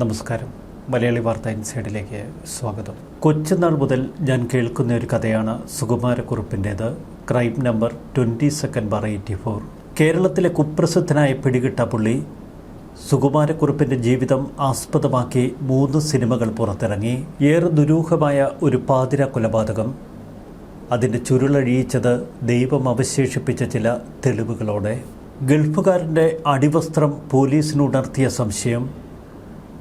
നമസ്കാരം. മലയാളി വാർത്ത ഇൻസൈഡിലേക്ക് സ്വാഗതം. കൊച്ചുനാൾ മുതൽ ഞാൻ കേൾക്കുന്ന ഒരു കഥയാണ് സുകുമാരക്കുറുപ്പിൻ്റേത്. Crime number 22/84. കേരളത്തിലെ കുപ്രസിദ്ധനായ പിടികിട്ട പുള്ളി സുകുമാരക്കുറുപ്പിൻ്റെ ജീവിതം ആസ്പദമാക്കി 3 സിനിമകൾ പുറത്തിറങ്ങി. ഏറെ ദുരൂഹമായ ഒരു പാതിര കൊലപാതകം. അതിൻ്റെ ചുരുളഴിയിച്ചത് ദൈവം അവശേഷിപ്പിച്ച ചില തെളിവുകളോടെ. ഗൾഫുകാരൻ്റെ അടിവസ്ത്രം പോലീസിനുണർത്തിയ സംശയം.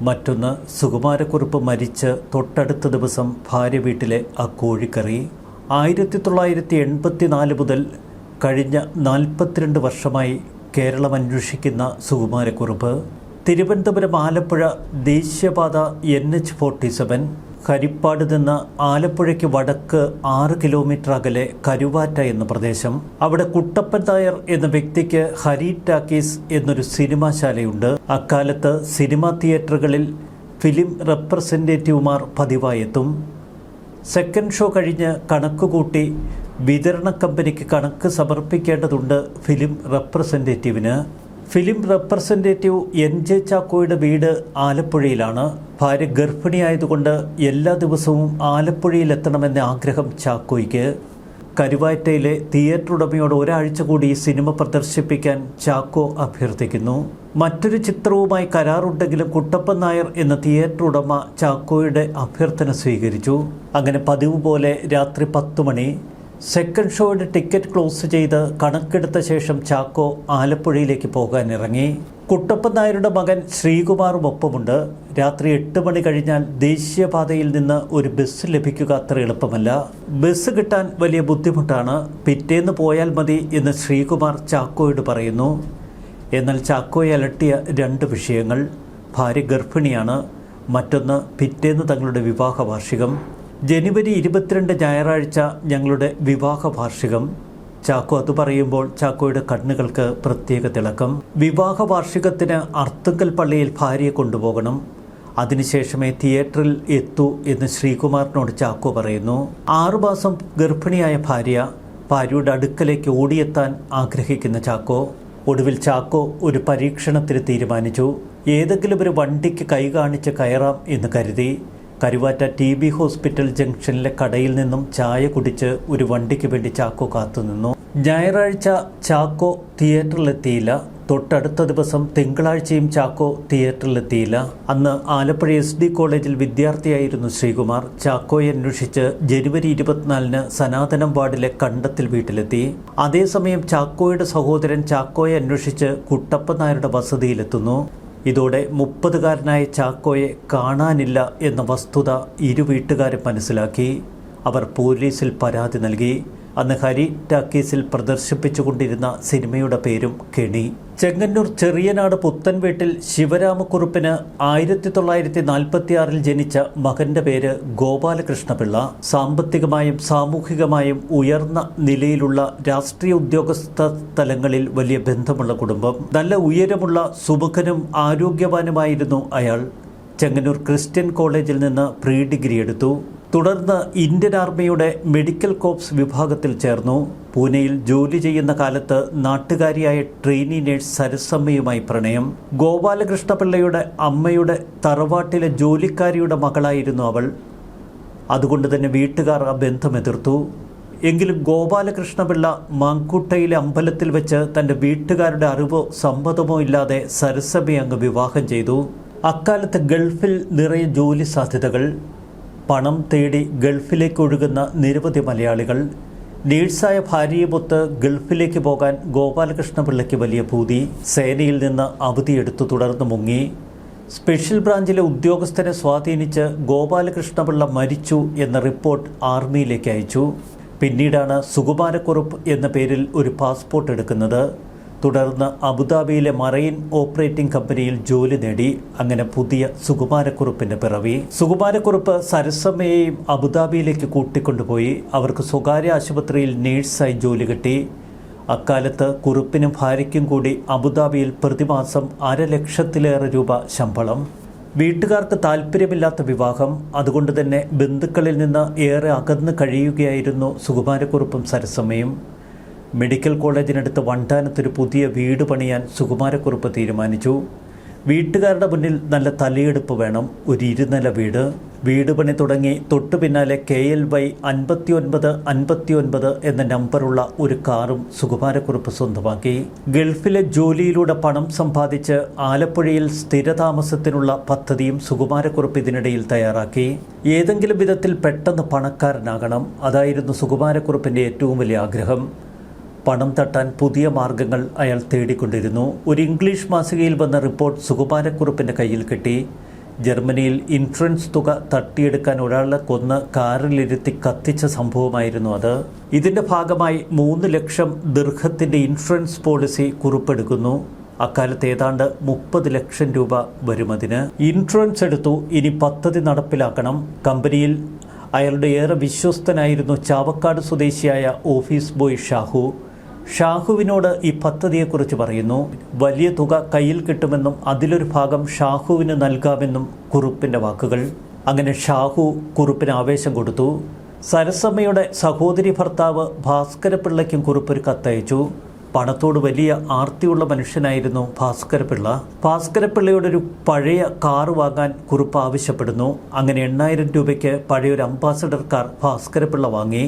മറ്റൊന്ന്, സുകുമാരക്കുറുപ്പ് മരിച്ച് തൊട്ടടുത്ത ദിവസം ഭാര്യ വീട്ടിലെ ആ കോഴിക്കറി. 1984 മുതൽ കഴിഞ്ഞ 42 വർഷമായി കേരളം അന്വേഷിക്കുന്ന സുകുമാരക്കുറുപ്പ്. തിരുവനന്തപുരം ആലപ്പുഴ ദേശീയപാത NH-47 ഹരിപ്പാട് നിന്ന് ആലപ്പുഴയ്ക്ക് വടക്ക് 6 കിലോമീറ്റർ അകലെ കരുവാറ്റ എന്ന പ്രദേശം. അവിടെ കുട്ടപ്പൻ നായർ എന്ന വ്യക്തിക്ക് ഹരി ടാക്കീസ് എന്നൊരു സിനിമാശാലയുണ്ട്. അക്കാലത്ത് സിനിമാ തിയേറ്ററുകളിൽ ഫിലിം റെപ്രസെൻറ്റേറ്റീവുമാർ പതിവായെത്തും. സെക്കൻഡ് ഷോ കഴിഞ്ഞ് കണക്കുകൂട്ടി വിതരണ കമ്പനിക്ക് കണക്ക് സമർപ്പിക്കേണ്ടതുണ്ട് ഫിലിം റെപ്രസെൻറ്റേറ്റീവിന്. ഫിലിം റെപ്രസെൻറ്റേറ്റീവ് NJ ചാക്കോയുടെ വീട് ആലപ്പുഴയിലാണ്. ഭാര്യ ഗർഭിണിയായതുകൊണ്ട് എല്ലാ ദിവസവും ആലപ്പുഴയിലെത്തണമെന്ന ആഗ്രഹം ചാക്കോയ്ക്ക്. കരുവാറ്റയിലെ തിയേറ്റർ ഉടമയോട് ഒരാഴ്ച കൂടി സിനിമ പ്രദർശിപ്പിക്കാൻ ചാക്കോ അഭ്യർത്ഥിക്കുന്നു. മറ്റൊരു ചിത്രവുമായി കരാറുണ്ടെങ്കിലും കുട്ടപ്പൻ നായർ എന്ന തിയേറ്റർ ഉടമ ചാക്കോയുടെ അഭ്യർത്ഥന സ്വീകരിച്ചു. അങ്ങനെ പതിവ് പോലെ രാത്രി 10 മണി സെക്കൻഡ് ഷോയുടെ ടിക്കറ്റ് ക്ലോസ് ചെയ്ത് കണക്കെടുത്ത ശേഷം ചാക്കോ ആലപ്പുഴയിലേക്ക് പോകാനിറങ്ങി. കുട്ടപ്പൻ നായരുടെ മകൻ ശ്രീകുമാറും ഒപ്പമുണ്ട്. രാത്രി 8 മണി കഴിഞ്ഞാൽ ദേശീയപാതയിൽ നിന്ന് ഒരു ബസ് ലഭിക്കുക അത്ര എളുപ്പമല്ല. ബസ് കിട്ടാൻ വലിയ ബുദ്ധിമുട്ടാണ്. പിറ്റേന്ന് പോയാൽ മതി എന്ന് ശ്രീകുമാർ ചാക്കോയോട് പറയുന്നു. എന്നാൽ ചാക്കോയെ അലട്ടിയ 2 വിഷയങ്ങൾ. ഭാര്യ ഗർഭിണിയാണ്, മറ്റൊന്ന് പിറ്റേന്ന് തങ്ങളുടെ വിവാഹ വാർഷികം. ജനുവരി 22 ഞായറാഴ്ച ഞങ്ങളുടെ വിവാഹ വാർഷികം. ചാക്കോ അത് പറയുമ്പോൾ ചാക്കോയുടെ കണ്ണുകൾക്ക് പ്രത്യേക തിളക്കം. വിവാഹ വാർഷികത്തിന് അർത്തുങ്കൽ പള്ളിയിൽ ഭാര്യയെ കൊണ്ടുപോകണം, അതിനുശേഷമേ തിയേറ്ററിൽ എത്തൂ എന്ന് ശ്രീകുമാറിനോട് ചാക്കോ പറയുന്നു. 6 മാസം ഗർഭിണിയായ ഭാര്യയുടെ അടുക്കലേക്ക് ഓടിയെത്താൻ ആഗ്രഹിക്കുന്ന ചാക്കോ. ഒടുവിൽ ചാക്കോ ഒരു പരീക്ഷണത്തിന് തീരുമാനിച്ചു. ഏതെങ്കിലും ഒരു വണ്ടിക്ക് കൈ കാണിച്ച് കയറാം എന്ന് കരുതി. കരുവാറ്റ TB ഹോസ്പിറ്റൽ ജംഗ്ഷനിലെ കടയിൽ നിന്നും ചായ കുടിച്ച് ഒരു വണ്ടിക്ക് വേണ്ടി ചാക്കോ കാത്തുനിന്നു. ഞായറാഴ്ച ചാക്കോ തിയേറ്ററിലെത്തിയില്ല. തൊട്ടടുത്ത ദിവസം തിങ്കളാഴ്ചയും ചാക്കോ തിയേറ്ററിലെത്തിയില്ല. അന്ന് ആലപ്പുഴ SD കോളേജിൽ വിദ്യാർത്ഥിയായിരുന്നു ശ്രീകുമാർ. ചാക്കോയെ അന്വേഷിച്ച് ജനുവരി 24 സനാതനം വാർഡിലെ കണ്ടത്തിൽ വീട്ടിലെത്തി. അതേസമയം ചാക്കോയുടെ സഹോദരൻ ചാക്കോയെ അന്വേഷിച്ച് കുട്ടപ്പൻ നായരുടെ വസതിയിലെത്തുന്നു. ഇതോടെ 30കാരനായ ചാക്കോയെ കാണാനില്ല എന്ന വസ്തുത ഇരു വീട്ടുകാരും മനസ്സിലാക്കി. അവർ പോലീസിൽ പരാതി നൽകി. അന്ന് ഹരി ടാക്കീസിൽ പ്രദർശിപ്പിച്ചുകൊണ്ടിരുന്ന സിനിമയുടെ പേരും കെണി. ചെങ്ങന്നൂർ ചെറിയനാട് പുത്തൻവീട്ടിൽ ശിവരാമക്കുറുപ്പിന് 1946 ജനിച്ച മകന്റെ പേര് ഗോപാലകൃഷ്ണപിള്ള. സാമ്പത്തികമായും സാമൂഹികമായും ഉയർന്ന നിലയിലുള്ള രാഷ്ട്രീയ ഉദ്യോഗസ്ഥ തലങ്ങളിൽ വലിയ ബന്ധമുള്ള കുടുംബം. നല്ല ഉയരമുള്ള സുമുഖനും ആരോഗ്യവാനുമായിരുന്നു അയാൾ. ചെങ്ങന്നൂർ ക്രിസ്ത്യൻ കോളേജിൽ നിന്ന് പ്രീ ഡിഗ്രി എടുത്തു. തുടർന്ന് ഇന്ത്യൻ ആർമിയുടെ മെഡിക്കൽ കോർപ്സ് വിഭാഗത്തിൽ ചേർന്നു. പൂനെയിൽ ജോലി ചെയ്യുന്ന കാലത്ത് നാട്ടുകാരിയായ ട്രെയിനി നേഴ്സ് സരസമ്മയുമായി പ്രണയം. ഗോപാലകൃഷ്ണപിള്ളയുടെ അമ്മയുടെ തറവാട്ടിലെ ജോലിക്കാരിയുടെ മകളായിരുന്നു അവൾ. അതുകൊണ്ട് തന്നെ വീട്ടുകാർ ആ ബന്ധം എതിർത്തു. എങ്കിലും ഗോപാലകൃഷ്ണപിള്ള മാങ്കുട്ടയിലെ അമ്പലത്തിൽ വെച്ച് തൻ്റെ വീട്ടുകാരുടെ അറിവോ സമ്മതമോ ഇല്ലാതെ സരസമ്മയെ അങ്ങ് വിവാഹം ചെയ്തു. അക്കാലത്ത് ഗൾഫിൽ നിറയെ ജോലി സാധ്യതകൾ. പണം തേടി ഗൾഫിലേക്ക് ഒഴുകുന്ന നിരവധി മലയാളികൾ. നേഴ്സായ ഭാര്യയുമൊത്ത് ഗൾഫിലേക്ക് പോകാൻ ഗോപാലകൃഷ്ണപിള്ളയ്ക്ക് വലിയ ഭൂതി. സേനയിൽ നിന്ന് അവധിയെടുത്തു തുടർന്ന് മുങ്ങി. സ്പെഷ്യൽ ബ്രാഞ്ചിലെ ഉദ്യോഗസ്ഥരെ സ്വാധീനിച്ച് ഗോപാലകൃഷ്ണപിള്ള മരിച്ചു എന്ന റിപ്പോർട്ട് ആർമിയിലേക്ക് അയച്ചു. പിന്നീടാണ് സുകുമാരക്കുറുപ്പ് എന്ന പേരിൽ ഒരു പാസ്പോർട്ട് എടുക്കുന്നത്. തുടർന്ന് അബുദാബിയിലെ മറൈൻ ഓപ്പറേറ്റിംഗ് കമ്പനിയിൽ ജോലി നേടി. അങ്ങനെ പുതിയ സുകുമാരക്കുറുപ്പിൻ്റെ പിറവി. സുകുമാരക്കുറുപ്പ് സരസമ്മയെയും അബുദാബിയിലേക്ക് കൂട്ടിക്കൊണ്ടുപോയി. അവർക്ക് സ്വകാര്യ ആശുപത്രിയിൽ നേഴ്സായി ജോലി കിട്ടി. അക്കാലത്ത് കുറുപ്പിനും ഭാര്യയ്ക്കും കൂടി അബുദാബിയിൽ പ്രതിമാസം 500,000 രൂപ ശമ്പളം. വീട്ടുകാർക്ക് താല്പര്യമില്ലാത്ത വിവാഹം. അതുകൊണ്ട് തന്നെ ബന്ധുക്കളിൽ നിന്ന് ഏറെ അകന്ന് കഴിയുകയായിരുന്നു സുകുമാരക്കുറുപ്പും സരസമ്മയും. മെഡിക്കൽ കോളേജിനടുത്ത് വണ്ടാനത്തൊരു പുതിയ വീട് പണിയാൻ സുകുമാരക്കുറുപ്പ് തീരുമാനിച്ചു. വീട്ടുകാരുടെ മുന്നിൽ നല്ല തലയെടുപ്പ് വേണം. ഒരു 2 നില വീട് പണി തുടങ്ങി തൊട്ടു പിന്നാലെ KLY 5959 എന്ന നമ്പറുള്ള ഒരു കാറും സുകുമാരക്കുറുപ്പ് സ്വന്തമാക്കി. ഗൾഫിലെ ജോലിയിലൂടെ പണം സമ്പാദിച്ച് ആലപ്പുഴയിൽ സ്ഥിരതാമസത്തിനുള്ള പദ്ധതിയും സുകുമാരക്കുറുപ്പ് ഇതിനിടയിൽ തയ്യാറാക്കി. ഏതെങ്കിലും വിധത്തിൽ പെട്ടെന്ന് പണക്കാരനാകണം. അതായിരുന്നു സുകുമാരക്കുറുപ്പിൻ്റെ ഏറ്റവും വലിയ ആഗ്രഹം. പണം തട്ടാൻ പുതിയ മാർഗങ്ങൾ അയാൾ തേടിക്കൊണ്ടിരുന്നു. ഒരു ഇംഗ്ലീഷ് മാസികയിൽ വന്ന റിപ്പോർട്ട് സുകുമാരക്കുറുപ്പിൻ്റെ കയ്യിൽ കിട്ടി. ജർമ്മനിയിൽ ഇൻഷുറൻസ് തുക തട്ടിയെടുക്കാൻ ഒരാളെ കൊന്ന് കാറിലിരുത്തി കത്തിച്ച സംഭവമായിരുന്നു അത്. ഇതിൻ്റെ ഭാഗമായി 3 ലക്ഷം ദിർഹത്തിൻ്റെ ഇൻഷുറൻസ് പോളിസി കുറിപ്പെടുക്കുന്നു. അക്കാലത്ത് ഏതാണ്ട് 30 ലക്ഷം രൂപ വരുമതിന്. ഇൻഷുറൻസ് എടുത്തു. ഇനി പദ്ധതി നടപ്പിലാക്കണം. കമ്പനിയിൽ അയാളുടെ ഏറെ വിശ്വസ്തനായിരുന്നു ചാവക്കാട് സ്വദേശിയായ ഓഫീസ് ബോയ് ഷാഹുവിനോട് ഈ പദ്ധതിയെക്കുറിച്ച് പറയുന്നു. വലിയ തുക കയ്യിൽ കിട്ടുമെന്നും അതിലൊരു ഭാഗം ഷാഹുവിന് നൽകാമെന്നും കുറുപ്പിൻ്റെ വാക്കുകൾ. അങ്ങനെ ഷാഹു കുറുപ്പിന് ആവേശം കൊടുത്തു. സരസമ്മയുടെ സഹോദരി ഭർത്താവ് ഭാസ്കരപിള്ളയ്ക്കും കുറുപ്പൊരു കത്തയച്ചു. പണത്തോട് വലിയ ആർത്തിയുള്ള മനുഷ്യനായിരുന്നു ഭാസ്കരപിള്ളയോടൊരു പഴയ കാറ് വാങ്ങാൻ കുറുപ്പ് ആവശ്യപ്പെടുന്നു. അങ്ങനെ 8000 രൂപയ്ക്ക് പഴയൊരു അംബാസഡർ കാർ ഭാസ്കരപിള്ള വാങ്ങി.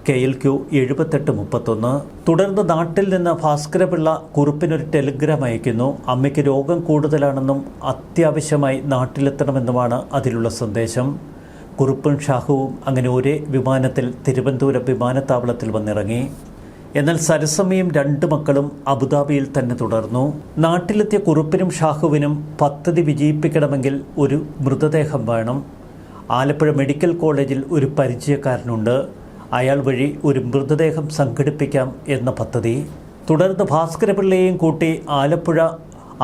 KLQ 7831. തുടർന്ന് നാട്ടിൽ നിന്ന് ഭാസ്കരപിള്ള കുറുപ്പിനൊരു ടെലിഗ്രാം അയക്കുന്നു. അമ്മയ്ക്ക് രോഗം കൂടുതലാണെന്നും അത്യാവശ്യമായി നാട്ടിലെത്തണമെന്നുമാണ് അതിലുള്ള സന്ദേശം. കുറുപ്പും ഷാഹുവും അങ്ങനെ ഒരേ വിമാനത്തിൽ തിരുവനന്തപുരം വിമാനത്താവളത്തിൽ വന്നിറങ്ങി. എന്നാൽ സരസമ്മയും 2 മക്കളും അബുദാബിയിൽ തന്നെ തുടർന്നു. നാട്ടിലെത്തിയ കുറുപ്പിനും ഷാഹുവിനും പദ്ധതി വിജയിപ്പിക്കണമെങ്കിൽ ഒരു മൃതദേഹം വേണം. ആലപ്പുഴ മെഡിക്കൽ കോളേജിൽ ഒരു പരിചയക്കാരനുണ്ട്. അയാൾ വഴി ഒരു മൃതദേഹം സംഘടിപ്പിക്കാം എന്ന പദ്ധതി. തുടർന്ന് ഭാസ്കരപിള്ളയെയും കൂട്ടി ആലപ്പുഴ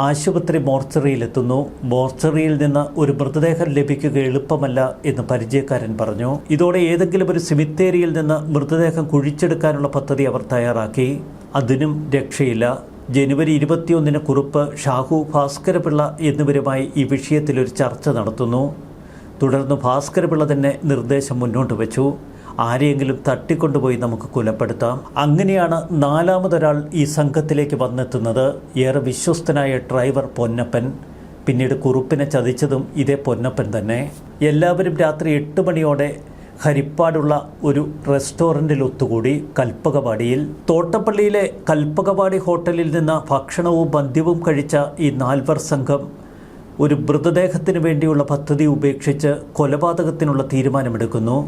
ആശുപത്രി മോർച്ചറിയിലെത്തുന്നു. മോർച്ചറിയിൽ നിന്ന് ഒരു മൃതദേഹം ലഭിക്കുക എളുപ്പമല്ല എന്ന് പരിചയക്കാരൻ പറഞ്ഞു. ഇതോടെ ഏതെങ്കിലും ഒരു സിമിത്തേരിയിൽ നിന്ന് മൃതദേഹം കുഴിച്ചെടുക്കാനുള്ള പദ്ധതി അവർ തയ്യാറാക്കി. അതിനും രക്ഷയില്ല. ജനുവരി 21 കുറുപ്പ് ഷാഹു ഭാസ്കരപിള്ള എന്നിവരുമായി ഈ വിഷയത്തിലൊരു ചർച്ച നടത്തുന്നു. തുടർന്ന് ഭാസ്കരപിള്ള തന്നെ നിർദ്ദേശം മുന്നോട്ട് വെച്ചു. ആരെയെങ്കിലും തട്ടിക്കൊണ്ടുപോയി നമുക്ക് കൊലപ്പെടുത്താം. അങ്ങനെയാണ് 4മതൊരാൾ ഈ സംഘത്തിലേക്ക് വന്നെത്തുന്നത്. ഏറെ വിശ്വസ്തനായ ഡ്രൈവർ പൊന്നപ്പൻ. പിന്നീട് കുറുപ്പിനെ ചതിച്ചതും ഇതേ പൊന്നപ്പൻ തന്നെ. എല്ലാവരും രാത്രി 8 മണിയോടെ ഹരിപ്പാടുള്ള ഒരു റെസ്റ്റോറൻറ്റിൽ ഒത്തുകൂടി. കൽപ്പകവാടിയിൽ. തോട്ടപ്പള്ളിയിലെ കൽപ്പകവാടി ഹോട്ടലിൽ നിന്ന് ഭക്ഷണവും മദ്യവും കഴിച്ച ഈ 4 സംഘം ഒരു മൃതദേഹത്തിന് വേണ്ടിയുള്ള പദ്ധതി ഉപേക്ഷിച്ച് കൊലപാതകത്തിനുള്ള തീരുമാനമെടുക്കുന്നു.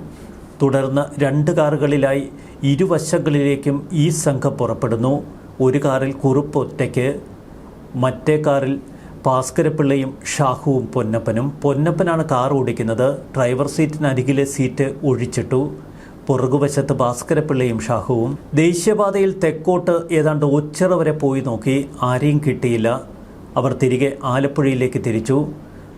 തുടർന്ന് 2 കാറുകളിലായി ഇരുവശങ്ങളിലേക്കും ഈ സംഘം പുറപ്പെടുന്നു. ഒരു കാറിൽ കുറുപ്പ് ഒറ്റയ്ക്ക്, മറ്റേ കാറിൽ ഭാസ്കരപിള്ളയും ഷാഹുവും പൊന്നപ്പനാണ് കാർ ഓടിക്കുന്നത്. ഡ്രൈവർ സീറ്റിനരികിലെ സീറ്റ് ഒഴിച്ചിട്ടു. പുറകുവശത്ത് ഭാസ്കരപിള്ളയും ഷാഹുവും. ദേശീയപാതയിൽ തെക്കോട്ട് ഏതാണ്ട് ഒച്ചിറ വരെ പോയി നോക്കി. ആരെയും കിട്ടിയില്ല. അവർ തിരികെ ആലപ്പുഴയിലേക്ക് തിരിച്ചു.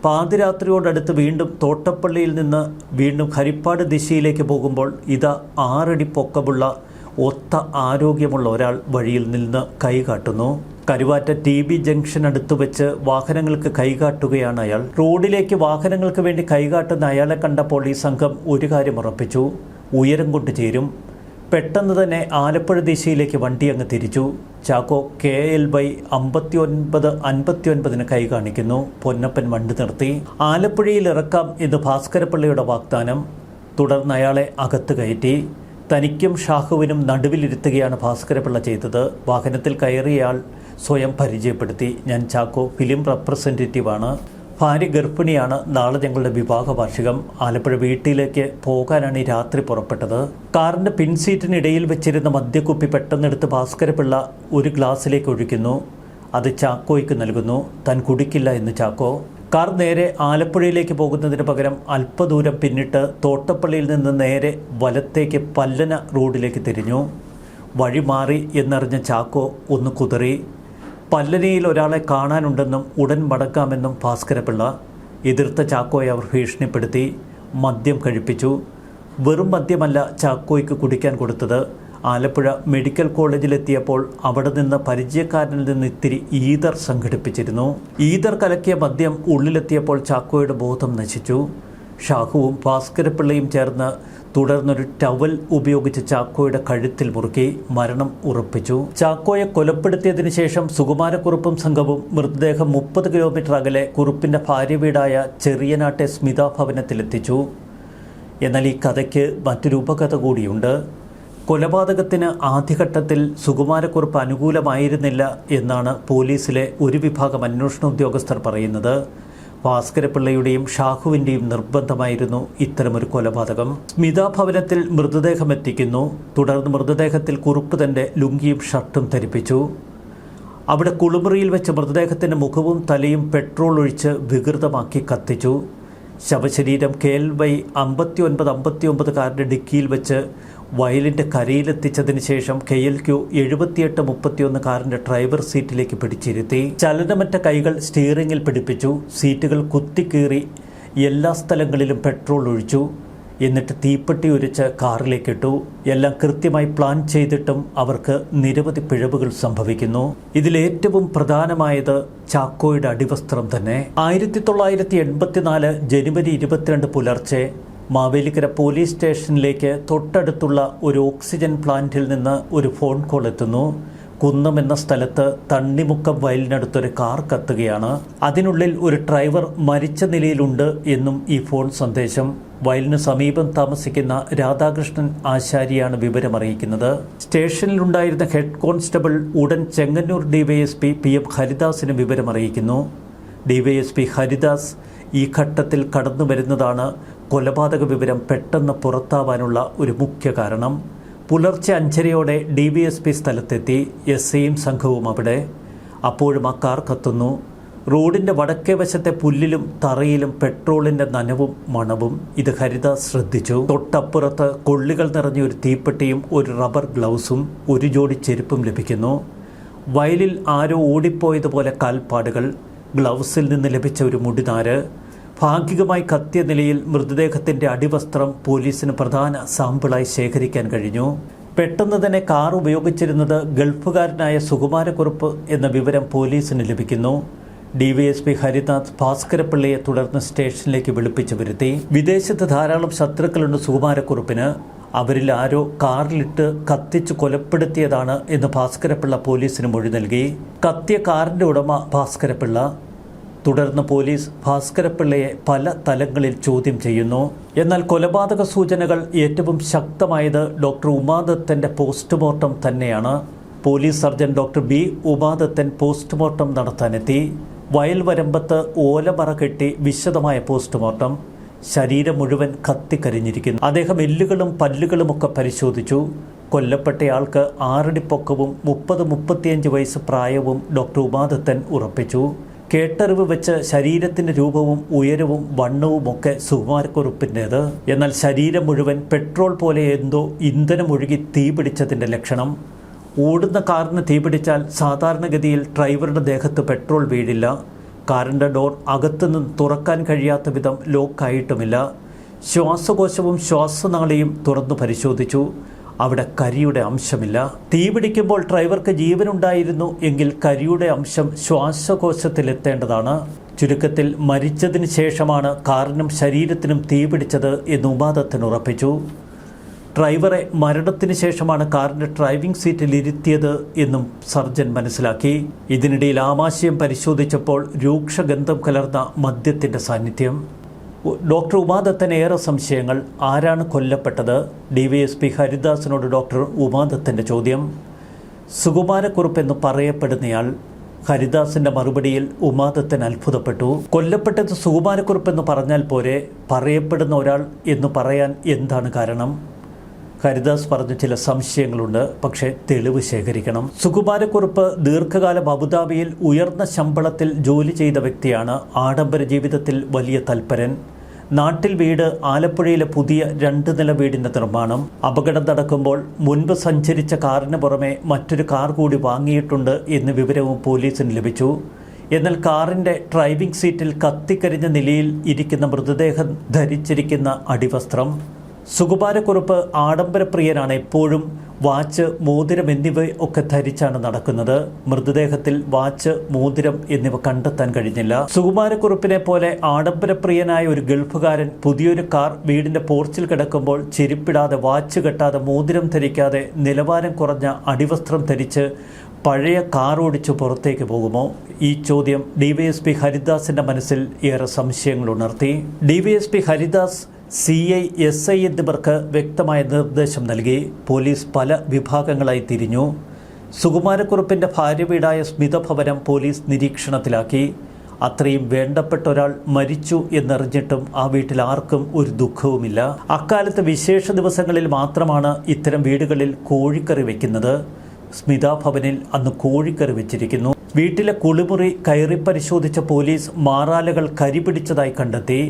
പാതിരാത്രിയോടടുത്ത് വീണ്ടും തോട്ടപ്പള്ളിയിൽ നിന്ന് വീണ്ടും ഹരിപ്പാട് ദിശയിലേക്ക് പോകുമ്പോൾ ഇതാ 6 അടി പൊക്കമുള്ള ഒത്ത ആരോഗ്യമുള്ള ഒരാൾ വഴിയിൽ നിന്ന് കൈകാട്ടുന്നു. കരുവാറ്റ TB ജംഗ്ഷൻ അടുത്ത് വെച്ച് വാഹനങ്ങൾക്ക് കൈകാട്ടുകയാണ് അയാൾ. റോഡിലേക്ക് വാഹനങ്ങൾക്ക് വേണ്ടി കൈകാട്ടുന്ന അയാളെ കണ്ടപ്പോൾ ഈ സംഘം ഒരു കാര്യം ഉറപ്പിച്ചു: ഉയരം കൊണ്ട് ചേരും. പെട്ടെന്ന് തന്നെ ആലപ്പുഴ ദിശയിലേക്ക് വണ്ടി അങ്ങ് തിരിച്ചു. ചാക്കോ KLY 5959 കൈ കാണിക്കുന്നു. പൊന്നപ്പൻ വണ്ടി നിർത്തി. ആലപ്പുഴയിൽ ഇറക്കാം എന്ന് ഭാസ്കരപിള്ളയുടെ വാഗ്ദാനം. തുടർന്ന് അയാളെ അകത്ത് കയറ്റി. തനിക്കും ഷാഹുവിനും നടുവിലിരുത്തുകയാണ് ഭാസ്കരപിള്ള ചെയ്തത്. വാഹനത്തിൽ കയറിയയാൾ സ്വയം പരിചയപ്പെടുത്തി: ഞാൻ ചാക്കോ, ഫിലിം റെപ്രസെൻറ്റേറ്റീവാണ്. ഭാര്യ ഗർഭിണിയാണ്. നാളെ ഞങ്ങളുടെ വിവാഹ വാർഷികം. ആലപ്പുഴ വീട്ടിലേക്ക് പോകാനാണ് ഈ രാത്രി പുറപ്പെട്ടത്. കാറിൻ്റെ പിൻസീറ്റിനിടയിൽ വെച്ചിരുന്ന മദ്യക്കുപ്പി പെട്ടെന്നെടുത്ത് ഭാസ്കരപിള്ള ഒരു ഗ്ലാസ്സിലേക്ക് ഒഴിക്കുന്നു. അത് ചാക്കോയ്ക്ക് നൽകുന്നു. താൻ കുടിക്കില്ല എന്ന് ചാക്കോ. കാർ നേരെ ആലപ്പുഴയിലേക്ക് പോകുന്നതിന് പകരം അല്പദൂരം പിന്നിട്ട് തോട്ടപ്പള്ളിയിൽ നിന്ന് നേരെ വലത്തേക്ക് പല്ലന റോഡിലേക്ക് തിരിഞ്ഞു. വഴി മാറി എന്നറിഞ്ഞ ചാക്കോ ഒന്ന് കുതറി. പല്ലനയിൽ ഒരാളെ കാണാനുണ്ടെന്നും ഉടൻ മടക്കാമെന്നും ഭാസ്കരപിള്ള. എതിർത്ത ചാക്കോയെ അവർ ഭീഷണിപ്പെടുത്തി. മദ്യം കഴിപ്പിച്ചു. വെറും മദ്യമല്ല ചാക്കോയ്ക്ക് കുടിക്കാൻ കൊടുത്തത്. ആലപ്പുഴ മെഡിക്കൽ കോളേജിലെത്തിയപ്പോൾ അവിടെ നിന്ന് പരിചയക്കാരനിൽ നിന്ന് ഇത്തിരി ഈതർ സംഘടിപ്പിച്ചിരുന്നു. ഈതർ കലക്കിയ മദ്യം ഉള്ളിലെത്തിയപ്പോൾ ചാക്കോയുടെ ബോധം നശിച്ചു. ഷാഹുവും ഭാസ്കരപിള്ളയും ചേർന്ന് തുടർന്നൊരു ടവൽ ഉപയോഗിച്ച് ചാക്കോയുടെ കഴുത്തിൽ മുറുക്കി മരണം ഉറപ്പിച്ചു. ചാക്കോയെ കൊലപ്പെടുത്തിയതിനു ശേഷം സുകുമാരക്കുറുപ്പും സംഘവും മൃതദേഹം 30 കിലോമീറ്റർ അകലെ കുറുപ്പിൻ്റെ ഭാര്യ വീടായ ചെറിയനാട്ടെ സ്മിത ഭവനത്തിലെത്തിച്ചു. എന്നാൽ ഈ കഥയ്ക്ക് മറ്റൊരു ഉപകഥ കൂടിയുണ്ട്. കൊലപാതകത്തിന് ആദ്യഘട്ടത്തിൽ സുകുമാരക്കുറുപ്പ് അനുകൂലമായിരുന്നില്ല എന്നാണ് പോലീസിലെ ഒരു വിഭാഗം അന്വേഷണ ഉദ്യോഗസ്ഥർ പറയുന്നത്. ഭാസ്കരപിള്ളയുടെയും ഷാഹുവിൻ്റെയും നിർബന്ധമായിരുന്നു ഇത്തരമൊരു കൊലപാതകം. സ്മിത ഭവനത്തിൽ മൃതദേഹം എത്തിക്കുന്നു. തുടർന്ന് മൃതദേഹത്തിൽ കുറുപ്പ് തൻ്റെ ലുങ്കിയും ഷർട്ടും ധരിപ്പിച്ചു. അവിടെ കുളിമുറിയിൽ വെച്ച് മൃതദേഹത്തിൻ്റെ മുഖവും തലയും പെട്രോൾ ഒഴിച്ച് വികൃതമാക്കി കത്തിച്ചു. ശവശരീരം KLY 5959 കാറിൻ്റെ ഡിക്കിയിൽ വെച്ച് വയലിൻ്റെ കരയിലെത്തിച്ചതിന് ശേഷം KLQ 7831 കാറിൻ്റെ ഡ്രൈവർ സീറ്റിലേക്ക് പിടിച്ചിരുത്തി. ചലനമറ്റ കൈകൾ സ്റ്റിയറിങ്ങിൽ പിടിപ്പിച്ചു. സീറ്റുകൾ കുത്തിക്കീറി എല്ലാ സ്ഥലങ്ങളിലും പെട്രോൾ ഒഴിച്ചു. എന്നിട്ട് തീപ്പെട്ടി ഉരച്ച് കാറിലേക്കിട്ടു. എല്ലാം കൃത്യമായി പ്ലാൻ ചെയ്തിട്ടും അവർക്ക് നിരവധി പിഴവുകൾ സംഭവിക്കുന്നു. ഇതിലേറ്റവും പ്രധാനമായത് ചാക്കോയുടെ അടിവസ്ത്രം തന്നെ. 1984 ജനുവരി 22 പുലർച്ചെ മാവേലിക്കര പോലീസ് സ്റ്റേഷനിലേക്ക് തൊട്ടടുത്തുള്ള ഒരു ഓക്സിജൻ പ്ലാന്റിൽ നിന്ന് ഒരു ഫോൺ കോൾ എത്തുന്നു. കുന്നം എന്ന സ്ഥലത്ത് തണ്ണിമുക്കം വയലിനടുത്തൊരു കാർ കത്തുകയാണ്. അതിനുള്ളിൽ ഒരു ഡ്രൈവർ മരിച്ച നിലയിലുണ്ട് എന്നും ഈ ഫോൺ സന്ദേശം. വയലിന് സമീപം താമസിക്കുന്ന രാധാകൃഷ്ണൻ ആശാരിയാണ് വിവരമറിയിക്കുന്നത്. സ്റ്റേഷനിലുണ്ടായിരുന്ന ഹെഡ് കോൺസ്റ്റബിൾ ഉടൻ Chengannur DYSP PM ഹരിദാസിന് വിവരമറിയിക്കുന്നു. DYSP Haridas ഈ ഘട്ടത്തിൽ കടന്നു വരുന്നതാണ് കൊലപാതക വിവരം പെട്ടെന്ന് പുറത്താവാനുള്ള ഒരു മുഖ്യ കാരണം. പുലർച്ചെ 5:30 DYSP സ്ഥലത്തെത്തി. SIയും സംഘവും അവിടെ. അപ്പോഴും ആ കാർ കത്തുന്നു. റോഡിൻ്റെ വടക്കേ വശത്തെ പുല്ലിലും തറയിലും പെട്രോളിൻ്റെ നനവും മണവും. ഇത് ഹരിദാസ് ശ്രദ്ധിച്ചു. തൊട്ടപ്പുറത്ത് കൊള്ളികൾ നിറഞ്ഞ ഒരു തീപ്പെട്ടിയും ഒരു റബ്ബർ ഗ്ലൗസും ഒരു ജോഡി ചെരുപ്പും ലഭിക്കുന്നു. വയലിൽ ആരോ ഓടിപ്പോയതുപോലെ കാൽപ്പാടുകൾ. ഗ്ലൗസിൽ നിന്ന് ലഭിച്ച ഒരു മുടിനാര്. ഭാഗികമായി കത്തിയ നിലയിൽ മൃതദേഹത്തിൻ്റെ അടിവസ്ത്രം പോലീസിന് പ്രധാന സാമ്പിളായി ശേഖരിക്കാൻ കഴിഞ്ഞു. പെട്ടെന്ന് തന്നെ കാർ ഉപയോഗിച്ചിരുന്നത് ഗൾഫുകാരനായ സുകുമാരക്കുറുപ്പ് എന്ന വിവരം പോലീസിന് ലഭിക്കുന്നു. DYSP ഹരിനാഥ് ഭാസ്കരപിള്ളയെ തുടർന്ന് സ്റ്റേഷനിലേക്ക് വിളിപ്പിച്ചു വരുത്തി. വിദേശത്ത് ധാരാളം ശത്രുക്കളുണ്ട് സുകുമാരക്കുറുപ്പിന്. അവരിൽ ആരോ കാറിലിട്ട് കത്തിച്ചു കൊലപ്പെടുത്തിയതാണ് എന്ന് ഭാസ്കരപിള്ള പോലീസിന് മൊഴി നൽകി. കത്തിയ കാറിൻ്റെ ഉടമ ഭാസ്കരപിള്ള. തുടർന്ന് പോലീസ് ഭാസ്കരപിള്ളയെ പല തലങ്ങളിൽ ചോദ്യം ചെയ്യുന്നു. എന്നാൽ കൊലപാതക സൂചനകൾ ഏറ്റവും ശക്തമായത് ഡോക്ടർ ഉമാദത്തൻ്റെ പോസ്റ്റ്മോർട്ടം തന്നെയാണ്. Police surgeon doctor B Umadathan postmortem നടത്താനെത്തി. വയൽ വരമ്പത്ത് ഓലമറ കെട്ടി വിശദമായ പോസ്റ്റ്മോർട്ടം. ശരീരം മുഴുവൻ കത്തിക്കരിഞ്ഞിരിക്കുന്നു. അദ്ദേഹം എല്ലുകളും പല്ലുകളുമൊക്കെ പരിശോധിച്ചു. കൊല്ലപ്പെട്ടയാൾക്ക് 6 അടി പൊക്കവും 30-35 വയസ്സ് പ്രായവും ഡോക്ടർ ഉമാദത്തൻ ഉറപ്പിച്ചു. കേട്ടറിവ് വെച്ച് ശരീരത്തിൻ്റെ രൂപവും ഉയരവും വണ്ണവുമൊക്കെ സുകുമാരക്കുറുപ്പിൻ്റേത്. എന്നാൽ ശരീരം മുഴുവൻ പെട്രോൾ പോലെ എന്തോ ഇന്ധനമൊഴുകി തീപിടിച്ചതിൻ്റെ ലക്ഷണം. ഓടുന്ന കാറിന് തീപിടിച്ചാൽ സാധാരണഗതിയിൽ ഡ്രൈവറുടെ ദേഹത്ത് പെട്രോൾ വീഴില്ല. കാറിൻ്റെ ഡോർ അകത്തുനിന്ന് തുറക്കാൻ കഴിയാത്ത വിധം ലോക്കായിട്ടുമില്ല. ശ്വാസകോശവും ശ്വാസനാളിയും തുറന്നു പരിശോധിച്ചു. അവിടെ കരിയുടെ അംശമില്ല. തീപിടിക്കുമ്പോൾ ഡ്രൈവർക്ക് ജീവനുണ്ടായിരുന്നു എങ്കിൽ കരിയുടെ അംശം ശ്വാസകോശത്തിലെത്തേണ്ടതാണ്. ചുരുക്കത്തിൽ മരിച്ചതിന് ശേഷമാണ് കാറിനും ശരീരത്തിനും തീപിടിച്ചത് എന്ന് ഉമാദത്തൻ ഉറപ്പിച്ചു. ഡ്രൈവറെ മരണത്തിന് ശേഷമാണ് കാറിൻ്റെ ഡ്രൈവിംഗ് സീറ്റിൽ ഇരുത്തിയത് എന്നും സർജൻ മനസ്സിലാക്കി. ഇതിനിടയിൽ ആമാശയം പരിശോധിച്ചപ്പോൾ രൂക്ഷഗന്ധം കലർന്ന മദ്യത്തിൻ്റെ സാന്നിധ്യം. ഡോക്ടർ ഉമാദത്തൻ ഏറെ സംശയങ്ങൾ. ആരാണ് കൊല്ലപ്പെട്ടത്? DYSP ഹരിദാസിനോട് ഡോക്ടർ ഉമാദത്തൻ്റെ ചോദ്യം. സുകുമാരക്കുറുപ്പ് എന്ന് പറയപ്പെടുന്നയാൾ. ഹരിദാസിൻ്റെ മറുപടിയിൽ ഉമാദത്തൻ അത്ഭുതപ്പെട്ടു. കൊല്ലപ്പെട്ടത് സുകുമാരക്കുറുപ്പ് എന്ന് പറഞ്ഞാൽ പോരെ, പറയപ്പെടുന്ന ഒരാൾ എന്ന് പറയാൻ എന്താണ് കാരണം? ഹരിദാസ് പറഞ്ഞ ചില സംശയങ്ങളുണ്ട്, പക്ഷേ തെളിവ് ശേഖരിക്കണം. സുകുമാരക്കുറുപ്പ് ദീർഘകാലം അബുദാബിയിൽ ഉയർന്ന ശമ്പളത്തിൽ ജോലി ചെയ്ത വ്യക്തിയാണ്. ആഡംബര ജീവിതത്തിൽ വലിയ തൽപരൻ. നാട്ടിൽ വീട്, ആലപ്പുഴയിലെ പുതിയ 2 നില വീടിൻ്റെ നിർമ്മാണം. അപകടം നടക്കുമ്പോൾ മുൻപ് സഞ്ചരിച്ച കാറിന് പുറമെ മറ്റൊരു കാർ കൂടി വാങ്ങിയിട്ടുണ്ട് എന്ന വിവരവും പോലീസിന് ലഭിച്ചു. എന്നാൽ കാറിൻ്റെ ഡ്രൈവിംഗ് സീറ്റിൽ കത്തിക്കരിഞ്ഞ നിലയിൽ ഇരിക്കുന്ന മൃതദേഹം ധരിച്ചിരിക്കുന്ന അടിവസ്ത്രം. സുകുമാരക്കുറുപ്പ് ആഡംബരപ്രിയനാണ്. എപ്പോഴും വാച്ച്, മോതിരം എന്നിവയൊക്കെ ധരിച്ചാണ് നടക്കുന്നത്. മൃതദേഹത്തിൽ വാച്ച്, മോതിരം എന്നിവ കണ്ടെത്താൻ കഴിഞ്ഞില്ല. സുകുമാരക്കുറുപ്പിനെ പോലെ ആഡംബരപ്രിയനായ ഒരു ഗൾഫുകാരൻ പുതിയൊരു കാർ വീടിന്റെ പോർച്ചിൽ കിടക്കുമ്പോൾ ചെരുപ്പിടാതെ, വാച്ച് കെട്ടാതെ, മോതിരം ധരിക്കാതെ, നിലവാരം കുറഞ്ഞ അടിവസ്ത്രം ധരിച്ച് പഴയ കാർ ഓടിച്ചു പുറത്തേക്ക് പോകുമോ? ഈ ചോദ്യം ഡിവൈഎസ്പി ഹരിദാസിന്റെ മനസ്സിൽ ഏറെ സംശയങ്ങൾ ഉണർത്തി. ഡിവൈഎസ്പി ഹരിദാസ് CI, SI എന്നിവർക്ക് വ്യക്തമായ നിർദ്ദേശം നൽകി. പോലീസ് പല വിഭാഗങ്ങളായി തിരിഞ്ഞു. സുകുമാരക്കുറുപ്പിന്റെ ഭാര്യ വീടായ സ്മിത ഭവനം പോലീസ് നിരീക്ഷണത്തിലാക്കി. അത്രയും വേണ്ടപ്പെട്ട ഒരാൾ മരിച്ചു എന്നറിഞ്ഞിട്ടും ആ വീട്ടിൽ ആർക്കും ഒരു ദുഃഖവുമില്ല. അക്കാലത്ത് വിശേഷ ദിവസങ്ങളിൽ മാത്രമാണ് ഇത്തരം വീടുകളിൽ കോഴിക്കറി വയ്ക്കുന്നത്. സ്മിത ഭവനിൽ അന്ന് കോഴിക്കറി വെച്ചിരിക്കുന്നു. വീട്ടിലെ കുളിമുറി കയറി പരിശോധിച്ച പോലീസ് മാറാലകൾ കരിപിടിച്ചതായി കണ്ടെത്തി.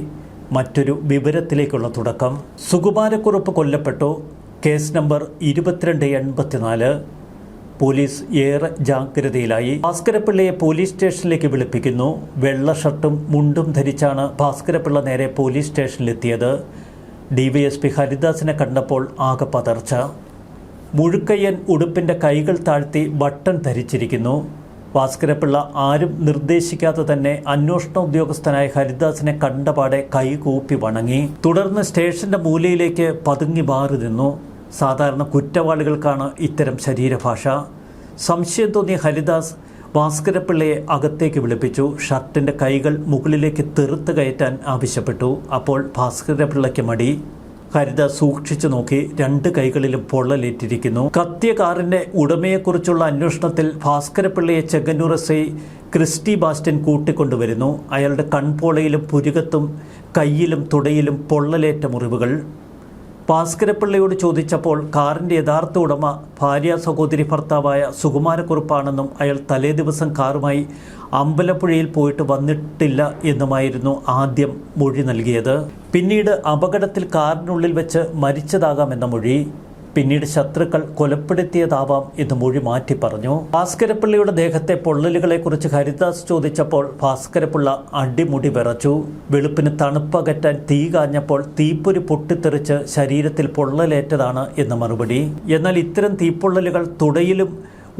മറ്റൊരു വിവരത്തിലേക്കുള്ള തുടക്കം. സുകുമാരക്കുറുപ്പ് കൊല്ലപ്പെട്ടു. Case number 2284. പോലീസ് ഏറെ ജാഗ്രതയിലായി. ഭാസ്കരപിള്ളയെ പോലീസ് സ്റ്റേഷനിലേക്ക് വിളിപ്പിക്കുന്നു. വെള്ള ഷർട്ടും മുണ്ടും ധരിച്ചാണ് ഭാസ്കരപിള്ള നേരെ പോലീസ് സ്റ്റേഷനിലെത്തിയത്. ഡിവൈഎസ്പി ഹരിദാസിനെ കണ്ടപ്പോൾ ആകെ പതർച്ച. മുഴുക്കയ്യൻ ഉടുപ്പിന്റെ കൈകൾ താഴ്ത്തി ബട്ടൺ ധരിച്ചിരിക്കുന്നു. ഭാസ്കരപിള്ള ആരും നിർദ്ദേശിക്കാതെ തന്നെ അന്വേഷണ ഉദ്യോഗസ്ഥനായ ഹരിദാസിനെ കണ്ടപാടെ കൈകൂപ്പി വണങ്ങി. തുടർന്ന് സ്റ്റേഷന്റെ മൂലയിലേക്ക് പതുങ്ങി മാറി നിന്നു. സാധാരണ കുറ്റവാളികൾക്കാണ് ഇത്തരം ശരീരഭാഷ. സംശയം തോന്നിയ ഹരിദാസ് ഭാസ്കരപിള്ളയെ അകത്തേക്ക് വിളിപ്പിച്ചു. ഷർട്ടിന്റെ കൈകൾ മുകളിലേക്ക് തെറുത്ത് കയറ്റാൻ ആവശ്യപ്പെട്ടു. അപ്പോൾ ഭാസ്കരപിള്ളയ്ക്ക് മടി. ഹരിദാസ് സൂക്ഷിച്ചു നോക്കി. 2 കൈകളിലും പൊള്ളലേറ്റിരിക്കുന്നു. കത്തിയ കാറിന്റെ ഉടമയെക്കുറിച്ചുള്ള അന്വേഷണത്തിൽ ഭാസ്കരപിള്ളയെ ചെങ്ങന്നൂർ SI ക്രിസ്റ്റി ബാസ്റ്റൻ കൂട്ടിക്കൊണ്ടുവരുന്നു. അയാളുടെ കൺപോളയിലും പുരുകത്തും കയ്യിലും തുടയിലും പൊള്ളലേറ്റ മുറിവുകൾ. ഭാസ്കരപിള്ളയോട് ചോദിച്ചപ്പോൾ കാറിന്റെ യഥാർത്ഥ ഉടമ ഭാര്യ സഹോദരി ഭർത്താവായ സുകുമാരക്കുറുപ്പാണെന്നും അയാൾ തലേദിവസം കാറുമായി അമ്പലപ്പുഴയിൽ പോയിട്ട് വന്നിട്ടില്ല എന്നുമായിരുന്നു ആദ്യം മൊഴി നൽകിയത്. പിന്നീട് അപകടത്തിൽ കാറിനുള്ളിൽ വെച്ച് മരിച്ചതാകാമെന്ന മൊഴി. പിന്നീട് ശത്രുക്കൾ കൊലപ്പെടുത്തിയതാവാം എന്ന് മൊഴി മാറ്റി പറഞ്ഞു. ഭാസ്കരപിള്ളയുടെ ദേഹത്തെ പൊള്ളലുകളെക്കുറിച്ച് ഹരിദാസ് ചോദിച്ചപ്പോൾ ഭാസ്കരപിള്ള അടിമുടി വിറച്ചു. വെളുപ്പിന് തണുപ്പകറ്റാൻ തീ കാഞ്ഞപ്പോൾ തീപ്പൊരി പൊട്ടിത്തെറിച്ച് ശരീരത്തിൽ പൊള്ളലേറ്റതാണ് എന്ന മറുപടി. എന്നാൽ ഇത്തരം തീപ്പൊള്ളലുകൾ തുടയിലും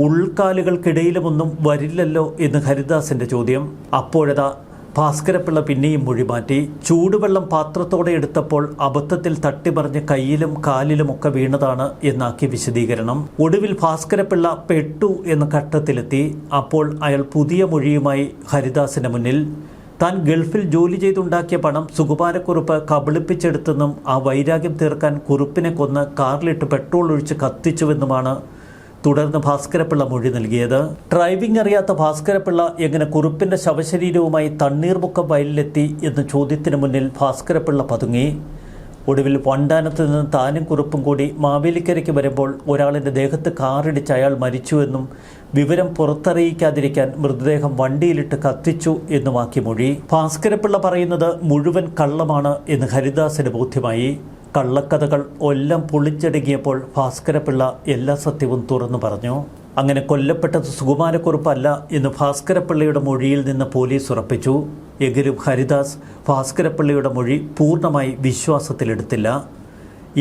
ഉൾക്കാലുകൾക്കിടയിലുമൊന്നും വരില്ലല്ലോ എന്ന് ഹരിദാസിന്റെ ചോദ്യം. അപ്പോഴതാ ഭാസ്കരപിള്ള പിന്നെയും മൊഴി മാറ്റി. ചൂടുവെള്ളം പാത്രത്തോടെ എടുത്തപ്പോൾ അബദ്ധത്തിൽ തട്ടിമറിഞ്ഞ് കയ്യിലും കാലിലുമൊക്കെ വീണതാണ് എന്നാക്കി വിശദീകരണം. ഒടുവിൽ ഭാസ്കരപിള്ള പെട്ടു എന്ന ഘട്ടത്തിലെത്തി. അപ്പോൾ അയാൾ പുതിയ മൊഴിയുമായി ഹരിദാസിന്റെ മുന്നിൽ. താൻ ഗൾഫിൽ ജോലി ചെയ്തുണ്ടാക്കിയ പണം സുകുമാരക്കുറുപ്പ് കബളിപ്പിച്ചെടുത്തെന്നും ആ വൈരാഗ്യം തീർക്കാൻ കുറുപ്പിനെ കൊന്ന് കാറിലിട്ട് പെട്രോൾ ഒഴിച്ച് കത്തിച്ചുവെന്നുമാണ് തുടർന്ന് ഭാസ്കരപിള്ള മൊഴി നൽകിയത്. ഡ്രൈവിംഗ് അറിയാത്ത ഭാസ്കരപിള്ള എങ്ങനെ കുറുപ്പിന്റെ ശവശരീരവുമായി തണ്ണീർമുക്കം വയലിലെത്തി എന്ന ചോദ്യത്തിന് മുന്നിൽ ഭാസ്കരപിള്ള പതുങ്ങി. ഒടുവിൽ വണ്ടാനത്ത് നിന്ന് താനും കുറുപ്പും കൂടി മാവേലിക്കരയ്ക്ക് വരുമ്പോൾ ഒരാളിൻ്റെ ദേഹത്ത് കാറിടിച്ച് അയാൾ മരിച്ചുവെന്നും വിവരം പുറത്തറിയിക്കാതിരിക്കാൻ മൃതദേഹം വണ്ടിയിലിട്ട് കത്തിച്ചു എന്നുമാക്കി മൊഴി. ഭാസ്കരപിള്ള പറയുന്നത് മുഴുവൻ കള്ളമാണ് എന്ന് ഹരിദാസിന് ബോധ്യമായി. കള്ളക്കഥകൾ എല്ലാം പൊളിച്ചടുങ്ങിയപ്പോൾ ഭാസ്കരപിള്ള എല്ലാ സത്യവും തുറന്നു പറഞ്ഞു. അങ്ങനെ കൊല്ലപ്പെട്ടത് സുകുമാരക്കുറുപ്പല്ല എന്ന് ഭാസ്കരപിള്ളയുടെ മൊഴിയിൽ നിന്ന് പോലീസ് ഉറപ്പിച്ചു. എങ്കിലും ഹരിദാസ് ഭാസ്കരപിള്ളയുടെ മൊഴി പൂർണ്ണമായി വിശ്വാസത്തിലെടുത്തില്ല.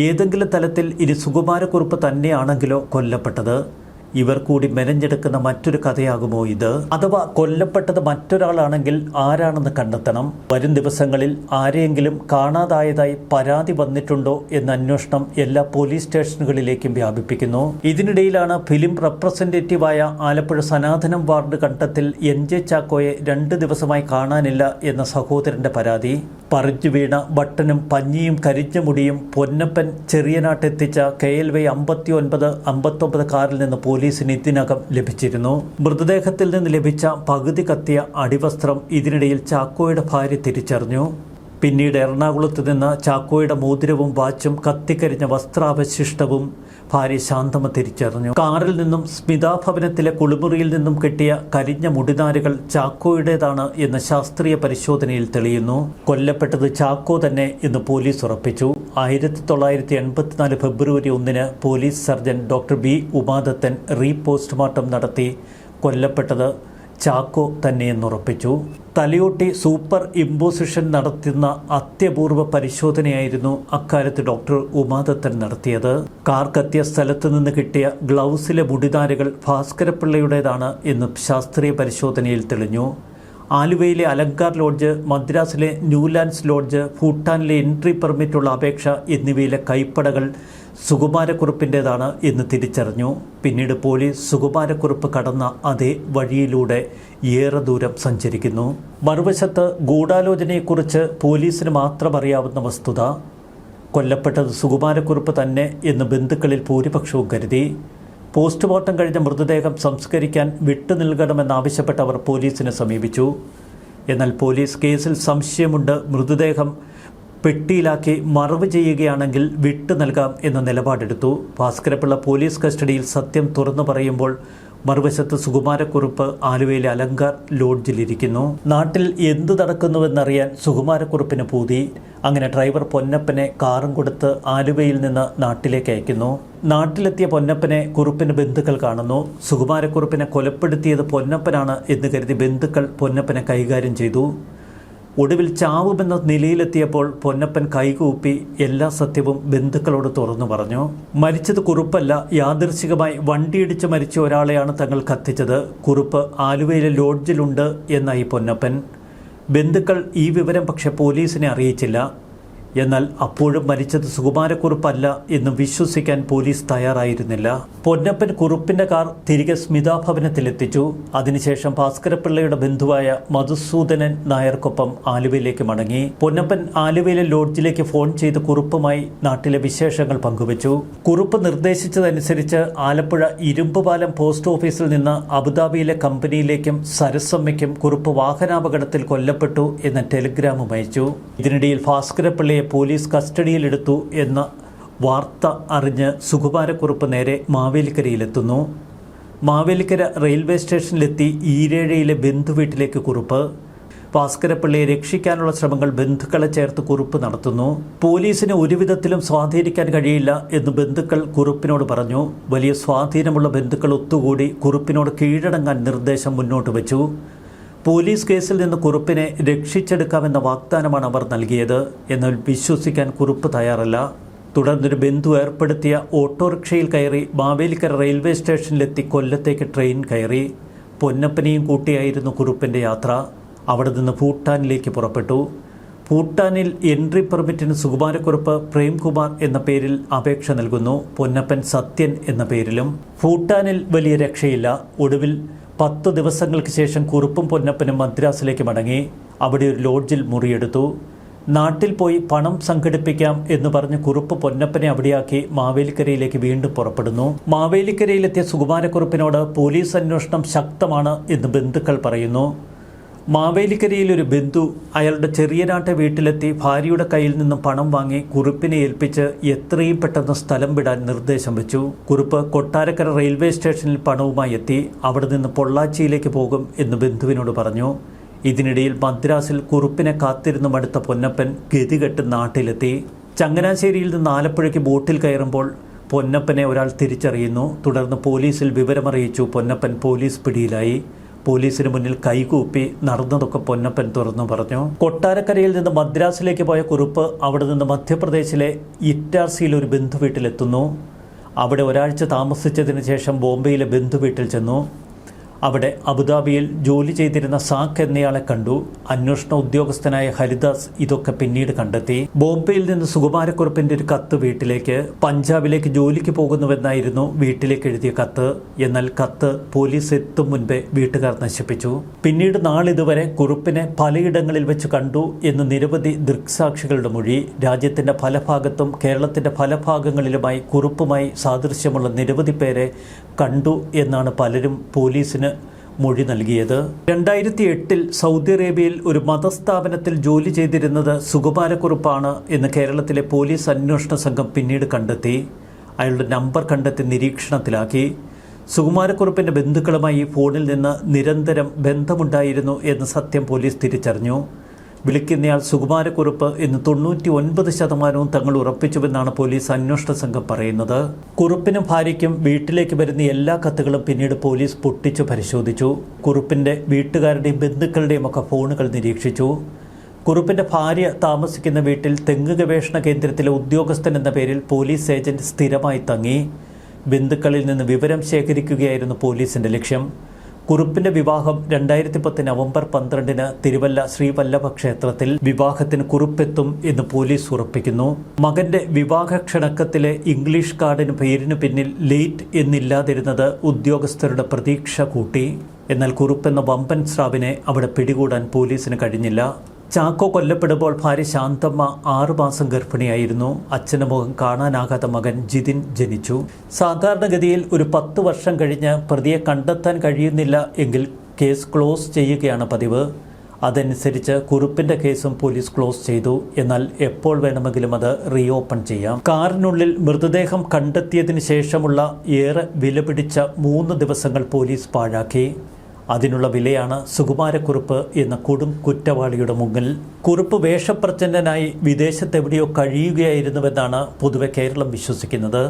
ഏതെങ്കിലും തലത്തിൽ ഇനി സുകുമാരക്കുറുപ്പ് തന്നെയാണെങ്കിലോ കൊല്ലപ്പെട്ടത്? ഇവർ കൂടി മെനഞ്ഞെടുക്കുന്ന മറ്റൊരു കഥയാകുമോ ഇത്? അഥവാ കൊല്ലപ്പെട്ടത് മറ്റൊരാളാണെങ്കിൽ ആരാണെന്ന് കണ്ടെത്തണം. വരും ദിവസങ്ങളിൽ ആരെയെങ്കിലും കാണാതായതായി പരാതി വന്നിട്ടുണ്ടോ എന്ന അന്വേഷണം എല്ലാ പോലീസ് സ്റ്റേഷനുകളിലേക്കും വ്യാപിപ്പിക്കുന്നു. ഇതിനിടയിലാണ് ഫിലിം റെപ്രസെന്റേറ്റീവായ ആലപ്പുഴ സനാതനം വാർഡ് കണ്ടത്തിൽ NJ ചാക്കോയെ 2 ദിവസമായി കാണാനില്ല എന്ന സഹോദരന്റെ പരാതി. പറിച്ചു വീണ ബട്ടനും പഞ്ഞിയും കരിഞ്ഞ മുടിയും പൊന്നപ്പൻ ചെറിയനാട്ടെത്തിച്ച KLY 5959 കാറിൽ നിന്ന് പോലീസിന് ഇതിനകം ലഭിച്ചിരുന്നു. മൃതദേഹത്തിൽ നിന്ന് ലഭിച്ച പകുതി കത്തിയ അടിവസ്ത്രം ഇതിനിടയിൽ ചാക്കോയുടെ ഭാര്യ തിരിച്ചറിഞ്ഞു. പിന്നീട് എറണാകുളത്ത് നിന്ന് ചാക്കോയുടെ മോതിരവും വാച്ചും കത്തിക്കരിഞ്ഞ വസ്ത്രാവശിഷ്ടവും ഭാര്യ ശാന്തമ്മ തിരിച്ചറിഞ്ഞു. കാറിൽ നിന്നും സ്മിതാഭവനത്തിലെ കുളിമുറിയിൽ നിന്നും കിട്ടിയ കരിഞ്ഞ മുടിനാരുകൾ ചാക്കോയുടേതാണ് എന്ന് ശാസ്ത്രീയ പരിശോധനയിൽ തെളിയുന്നു. കൊല്ലപ്പെട്ടത് ചാക്കോ തന്നെ എന്ന് പോലീസ് ഉറപ്പിച്ചു. 1984 ഫെബ്രുവരി 1 police surgeon doctor B Umadathan re postmortem നടത്തി കൊല്ലപ്പെട്ടത് ചാക്കോ തന്നെയെന്നുറപ്പിച്ചു. തലയോട്ടി സൂപ്പർ ഇമ്പോസിഷൻ നടത്തുന്ന അത്യപൂർവ പരിശോധനയായിരുന്നു അക്കാലത്ത് ഡോക്ടർ ഉമാദത്തൻ നടത്തിയത്. കാർ കത്തിയ സ്ഥലത്തു നിന്ന് കിട്ടിയ ഗ്ലൗസിലെ മുടിനാരുകൾ ഭാസ്കരപിള്ളയുടേതാണ് എന്ന് ശാസ്ത്രീയ പരിശോധനയിൽ തെളിഞ്ഞു. ആലുവയിലെ അലങ്കാർ ലോഡ്ജ്, മദ്രാസിലെ ന്യൂലാൻഡ്സ് ലോഡ്ജ്, ഭൂട്ടാനിലെ എൻട്രി പെർമിറ്റുള്ള അപേക്ഷ എന്നിവയിലെ കൈപ്പടകൾ സുകുമാരക്കുറുപ്പിൻ്റേതാണ് എന്ന് തിരിച്ചറിഞ്ഞു. പിന്നീട് പോലീസ് സുകുമാരക്കുറുപ്പ് കടന്ന അതേ വഴിയിലൂടെ ഏറെ ദൂരം സഞ്ചരിക്കുന്നു. മറുവശത്ത് ഗൂഢാലോചനയെക്കുറിച്ച് പോലീസിന് മാത്രം അറിയാവുന്ന വസ്തുത കൊല്ലപ്പെട്ടത് സുകുമാരക്കുറുപ്പ് തന്നെ എന്ന് ബന്ധുക്കളിൽ ഭൂരിപക്ഷവും കരുതി. പോസ്റ്റ്മോർട്ടം കഴിഞ്ഞ മൃതദേഹം സംസ്കരിക്കാൻ വിട്ടുനൽകണമെന്നാവശ്യപ്പെട്ടവർ പോലീസിനെ സമീപിച്ചു. എന്നാൽ പോലീസ് കേസിൽ സംശയമുണ്ട്, മൃതദേഹം പെട്ടിയിലാക്കി മറവ് ചെയ്യുകയാണെങ്കിൽ വിട്ടു നൽകാം എന്ന നിലപാടെടുത്തു. ഭാസ്കരപിള്ള പോലീസ് കസ്റ്റഡിയിൽ സത്യം തുറന്നു പറയുമ്പോൾ മറുവശത്ത് സുകുമാരക്കുറുപ്പ് ആലുവയിലെ അലങ്കാർ ലോഡ്ജിലിരിക്കുന്നു. നാട്ടിൽ എന്തു നടക്കുന്നുവെന്നറിയാൻ സുകുമാരക്കുറുപ്പിന് പൂതി. അങ്ങനെ ഡ്രൈവർ പൊന്നപ്പനെ കാറും കൊടുത്ത് ആലുവയിൽ നിന്ന് നാട്ടിലേക്ക് അയക്കുന്നു. നാട്ടിലെത്തിയ പൊന്നപ്പനെ കുറുപ്പിന് ബന്ധുക്കൾ കാണുന്നു. സുകുമാരക്കുറുപ്പിനെ കൊലപ്പെടുത്തിയത് പൊന്നപ്പനാണ് എന്ന് കരുതി ബന്ധുക്കൾ പൊന്നപ്പനെ കൈകാര്യം ചെയ്തു. ഒടുവിൽ ചാവുമെന്ന നിലയിലെത്തിയപ്പോൾ പൊന്നപ്പൻ കൈകൂപ്പി എല്ലാ സത്യവും ബന്ധുക്കളോട് തുറന്നു പറഞ്ഞു. മരിച്ചത് കുറുപ്പല്ല, യാദൃശ്ചികമായി വണ്ടിയിടിച്ച് മരിച്ച ഒരാളെയാണ് തങ്ങൾ കത്തിച്ചത്. കുറുപ്പ് ആലുവയിലെ ലോഡ്ജിലുണ്ട് എന്നായി പൊന്നപ്പൻ. ബന്ധുക്കൾ ഈ വിവരം പക്ഷെ പോലീസിനെ അറിയിച്ചില്ല. എന്നാൽ അപ്പോഴും മരിച്ചത് സുകുമാരക്കുറുപ്പല്ല എന്ന് വിശ്വസിക്കാൻ പോലീസ് തയ്യാറായിരുന്നില്ല. പൊന്നപ്പൻ കുറുപ്പിന്റെ കാർ തിരികെ സ്മിതാഭവനത്തിലെത്തിച്ചു. അതിനുശേഷം ഭാസ്കരപിള്ളയുടെ ബന്ധുവായ മധുസൂദനൻ നായർക്കൊപ്പം ആലുവയിലേക്ക് മടങ്ങി. പൊന്നപ്പൻ ആലുവയിലെ ലോഡ്ജിലേക്ക് ഫോൺ ചെയ്ത് കുറുപ്പുമായി നാട്ടിലെ വിശേഷങ്ങൾ പങ്കുവച്ചു. കുറുപ്പ് നിർദ്ദേശിച്ചതനുസരിച്ച് ആലപ്പുഴ ഇരുമ്പുപാലം പോസ്റ്റ് ഓഫീസിൽ നിന്ന് അബുദാബിയിലെ കമ്പനിയിലേക്കും സരസമ്മയ്ക്കും കുറുപ്പ് വാഹനാപകടത്തിൽ കൊല്ലപ്പെട്ടു എന്ന ടെലിഗ്രാമും അയച്ചു. ഇതിനിടയിൽ ഭാസ്കരപിള്ളയെ പോലീസ് കസ്റ്റഡിയിലെടുത്തു എന്ന വാർത്ത അറിഞ്ഞ് സുകുമാരക്കുറുപ്പ് നേരെ മാവേലിക്കരയിലെത്തുന്നു. മാവേലിക്കര റെയിൽവേ സ്റ്റേഷനിലെത്തി ഈരേഴയിലെ ബന്ധുവീട്ടിലേക്ക് കുറുപ്പ്. ഭാസ്കരപിള്ളയെ രക്ഷിക്കാനുള്ള ശ്രമങ്ങൾ ബന്ധുക്കളെ ചേർത്ത് കുറുപ്പ് നടത്തുന്നു. പോലീസിന് ഒരുവിധത്തിലും സ്വാധീനിക്കാൻ കഴിയില്ല എന്ന് ബന്ധുക്കൾ കുറുപ്പിനോട് പറഞ്ഞു. വലിയ സ്വാധീനമുള്ള ബന്ധുക്കൾ ഒത്തുകൂടി കുറുപ്പിനോട് കീഴടങ്ങാൻ നിർദ്ദേശം മുന്നോട്ട് വച്ചു. പോലീസ് കേസിൽ നിന്ന് കുറുപ്പിനെ രക്ഷിച്ചെടുക്കാമെന്ന വാഗ്ദാനമാണ് അവർ നൽകിയത്. എന്നാൽ വിശ്വസിക്കാൻ കുറുപ്പ് തയ്യാറല്ല. തുടർന്നൊരു ബന്ധു ഏർപ്പെടുത്തിയ ഓട്ടോറിക്ഷയിൽ കയറി മാവേലിക്കര റെയിൽവേ സ്റ്റേഷനിലെത്തി കൊല്ലത്തേക്ക് ട്രെയിൻ കയറി. പൊന്നപ്പനെയും കൂട്ടിയായിരുന്നു കുറുപ്പിൻ്റെ യാത്ര. അവിടെ നിന്ന് ഭൂട്ടാനിലേക്ക് പുറപ്പെട്ടു. ഭൂട്ടാനിൽ എൻട്രി പെർമിറ്റിന് സുകുമാരക്കുറുപ്പ് പ്രേംകുമാർ എന്ന പേരിൽ അപേക്ഷ നൽകുന്നു. പൊന്നപ്പൻ സത്യൻ എന്ന പേരിലും. ഭൂട്ടാനിൽ വലിയ രക്ഷയില്ല. ഒടുവിൽ 10 ദിവസങ്ങൾക്ക് ശേഷം കുറുപ്പും പൊന്നപ്പനും മദ്രാസിലേക്ക് മടങ്ങി. അവിടെ ഒരു ലോഡ്ജിൽ മുറിയെടുത്തു. നാട്ടിൽ പോയി പണം സംഘടിപ്പിക്കാം എന്ന് പറഞ്ഞ് കുറുപ്പ് പൊന്നപ്പനെ അവിടെയാക്കി മാവേലിക്കരയിലേക്ക് വീണ്ടും പുറപ്പെടുന്നു. മാവേലിക്കരയിലെത്തിയ സുകുമാരക്കുറുപ്പിനോട് പോലീസ് അന്വേഷണം ശക്തമാണ് എന്ന് ബന്ധുക്കൾ പറയുന്നു. മാവേലിക്കരയിൽ ഒരു ബന്ധു അയാളുടെ ചെറിയനാട്ടെ വീട്ടിലെത്തി ഭാര്യയുടെ കയ്യിൽ നിന്നും പണം വാങ്ങി കുറുപ്പിനെ ഏൽപ്പിച്ച് എത്രയും പെട്ടെന്ന് സ്ഥലം വിടാൻ നിർദ്ദേശം വെച്ചു. കുറുപ്പ് കൊട്ടാരക്കര റെയിൽവേ സ്റ്റേഷനിൽ പണവുമായി എത്തി. അവിടെ നിന്ന് പൊള്ളാച്ചിയിലേക്ക് പോകും എന്ന് ബന്ധുവിനോട് പറഞ്ഞു. ഇതിനിടയിൽ മദ്രാസിൽ കുറുപ്പിനെ കാത്തിരുന്നു മടുത്ത പൊന്നപ്പൻ ഗതികെട്ട് നാട്ടിലെത്തി. ചങ്ങനാശ്ശേരിയിൽ നിന്ന് ആലപ്പുഴയ്ക്ക് ബോട്ടിൽ കയറുമ്പോൾ പൊന്നപ്പനെ ഒരാൾ തിരിച്ചറിയുന്നു. തുടർന്ന് പോലീസിൽ വിവരമറിയിച്ചു. പൊന്നപ്പൻ പോലീസ് പിടിയിലായി. പോലീസിന് മുന്നിൽ കൈകൂപ്പി നടന്നതൊക്കെ പൊന്നപ്പൻ തുറന്നു പറഞ്ഞു. കൊട്ടാരക്കരയിൽ നിന്ന് മദ്രാസിലേക്ക് പോയ കുറുപ്പ് അവിടെ നിന്ന് മധ്യപ്രദേശിലെ ഇറ്റാർസിയിൽ ഒരു ബന്ധുവീട്ടിലെത്തുന്നു. അവിടെ ഒരാഴ്ച താമസിച്ചതിന് ശേഷം ബോംബെയിലെ ബന്ധുവീട്ടിൽ ചെന്നു. അവിടെ അബുദാബിയിൽ ജോലി ചെയ്തിരുന്ന സാഖ് എന്നയാളെ കണ്ടു. അന്വേഷണ ഉദ്യോഗസ്ഥനായ ഹരിദാസ് ഇതൊക്കെ പിന്നീട് കണ്ടെത്തി. ബോംബെയിൽ നിന്ന് സുകുമാരക്കുറുപ്പിന്റെ ഒരു കത്ത് വീട്ടിലേക്ക്. പഞ്ചാബിലേക്ക് ജോലിക്ക് പോകുന്നുവെന്നായിരുന്നു വീട്ടിലേക്ക് എഴുതിയ കത്ത്. എന്നാൽ കത്ത് പോലീസ് എത്തും മുൻപേ വീട്ടുകാർ നശിപ്പിച്ചു. പിന്നീട് നാളിതുവരെ കുറുപ്പിനെ പലയിടങ്ങളിൽ വെച്ച് കണ്ടു എന്ന് നിരവധി ദൃക്സാക്ഷികളുടെ മൊഴി. രാജ്യത്തിന്റെ പല ഭാഗത്തും കേരളത്തിന്റെ പല ഭാഗങ്ങളിലുമായി കുറുപ്പുമായി സാദൃശ്യമുള്ള നിരവധി പേരെ കണ്ടു എന്നാണ് പലരും പോലീസിന് മൊഴി നൽകിയത്. 2008 സൗദി അറേബ്യയിൽ ഒരു മതസ്ഥാപനത്തിൽ ജോലി ചെയ്തിരുന്നത് സുകുമാരക്കുറുപ്പാണ് എന്ന് കേരളത്തിലെ പോലീസ് അന്വേഷണ സംഘം പിന്നീട് കണ്ടെത്തി. അയാളുടെ നമ്പർ കണ്ടെത്തി നിരീക്ഷണത്തിലാക്കി. സുകുമാരക്കുറുപ്പിന്റെ ബന്ധുക്കളുമായി ഈ ഫോണിൽ നിന്ന് നിരന്തരം ബന്ധമുണ്ടായിരുന്നു എന്ന സത്യം പോലീസ് തിരിച്ചറിഞ്ഞു. വിളിക്കുന്നയാൾ സുകുമാരക്കുറുപ്പ് എന്ന് 99% തങ്ങൾ ഉറപ്പിച്ചുവെന്നാണ് പോലീസ് അന്വേഷണ സംഘം പറയുന്നത്. കുറുപ്പിനും ഭാര്യയ്ക്കും വീട്ടിലേക്ക് വരുന്ന എല്ലാ കത്തുകളും പിന്നീട് പോലീസ് പൊട്ടിച്ചു പരിശോധിച്ചു. കുറുപ്പിന്റെ വീട്ടുകാരുടെയും ബന്ധുക്കളുടെയും ഒക്കെ ഫോണുകൾ നിരീക്ഷിച്ചു. കുറുപ്പിന്റെ ഭാര്യ താമസിക്കുന്ന വീട്ടിൽ തെങ്ങ് ഗവേഷണ കേന്ദ്രത്തിലെ ഉദ്യോഗസ്ഥൻ എന്ന പേരിൽ പോലീസ് ഏജന്റ് സ്ഥിരമായി തങ്ങി. ബന്ധുക്കളിൽ നിന്ന് വിവരം ശേഖരിക്കുകയായിരുന്നു പോലീസിന്റെ ലക്ഷ്യം. കുറുപ്പിന്റെ വിവാഹം 2010 നവംബർ 12 തിരുവല്ല ശ്രീവല്ലഭ ക്ഷേത്രത്തിൽ. വിവാഹത്തിന് കുറുപ്പെത്തും എന്ന് പോലീസ് ഉറപ്പിക്കുന്നു. മകന്റെ വിവാഹ ക്ഷണക്കത്തിലെ ഇംഗ്ലീഷ് കാർഡിന് പേരിന് പിന്നിൽ ലേറ്റ് എന്നില്ലാതിരുന്നത് ഉദ്യോഗസ്ഥരുടെ പ്രതീക്ഷ കൂട്ടി. എന്നാൽ കുറുപ്പെന്ന വമ്പൻ സ്രാവിനെ അവിടെ പിടികൂടാൻ പോലീസിന് കഴിഞ്ഞില്ല. ചാക്കോ കൊല്ലപ്പെടുമ്പോൾ ഭാര്യ ശാന്തമ്മ 6 മാസം ഗർഭിണിയായിരുന്നു. അച്ഛൻ്റെ മുഖം കാണാനാകാത്ത മകൻ ജിതിൻ ജനിച്ചു. സാധാരണഗതിയിൽ ഒരു 10 വർഷം കഴിഞ്ഞ് പ്രതിയെ കണ്ടെത്താൻ കഴിയുന്നില്ല എങ്കിൽ കേസ് ക്ലോസ് ചെയ്യുകയാണ് പതിവ്. അതനുസരിച്ച് കുറുപ്പിന്റെ കേസും പോലീസ് ക്ലോസ് ചെയ്തു. എന്നാൽ എപ്പോൾ വേണമെങ്കിലും അത് റീഓപ്പൺ ചെയ്യാം. കാറിനുള്ളിൽ മൃതദേഹം കണ്ടെത്തിയതിന് ശേഷമുള്ള ഏറെ വിലപിടിച്ച 3 ദിവസങ്ങൾ പോലീസ് പാഴാക്കി. അതിനുള്ള വിലയാണ് സുകുമാരക്കുറുപ്പ് എന്ന കൊടും കുറ്റവാളിയുടെ മുന്നിൽ. കുറുപ്പ് വേഷപ്രച്ഛന്നനായി വിദേശത്തെവിടെയോ കഴിയുകയായിരുന്നുവെന്നാണ് പൊതുവെ കേരളം വിശ്വസിക്കുന്നത്.